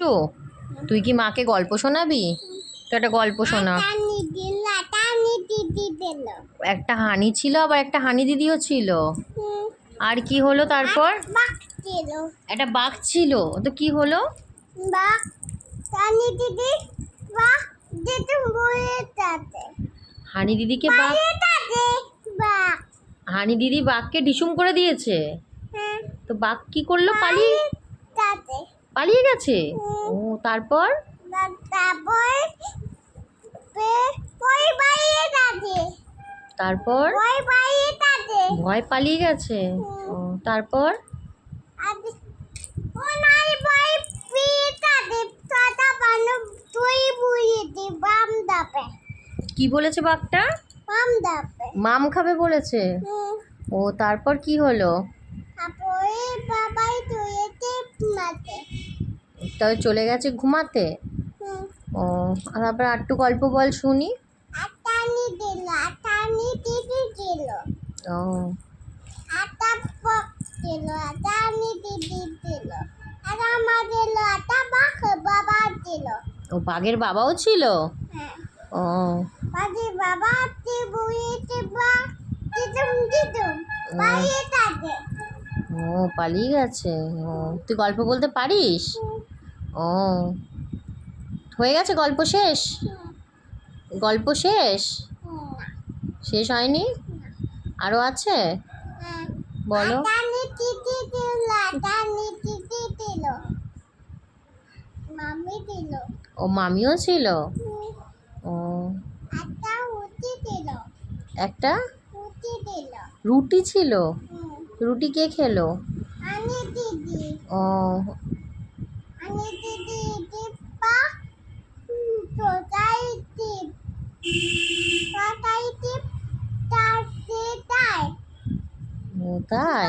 একটু? তুই কি মাকে গল্প শোনাবি? তো একটা গল্প শোনা। একটা হানি ছিল, আবার একটা হানি দিদিও ছিল। আর কি হলো তারপর? একটা বাঘ ছিল, তো কি হলো? হানি দিদিকে বাঘ, হানি দিদি বাঘকে ডিসুম করে দিয়েছে। তো বাঘ কি করলো? পালিয়ে গেছে। ও তারপর? তারপর ভয় পালিয়ে গেছে। ও তারপর? কি বলেছে বাঘটা? মাম খাবে বলেছে। ও তারপর কি হলো? তবে চলে গেছে ঘুমাতে। ও তারপর আরটু গল্প বল শুনি। ও ও বাঘের বাবাও ছিল। ও ও পালিয়ে গেছে। ও তুই গল্প বলতে পারিস? ও হয়ে গেছে, গল্প শেষ? গল্প শেষ? শেষ হয়নি, আরো আছে, বলো। ও মামিও ছিল। ও একটা রুটি ছিল। রুটি কে খেলো? ও ও তাই।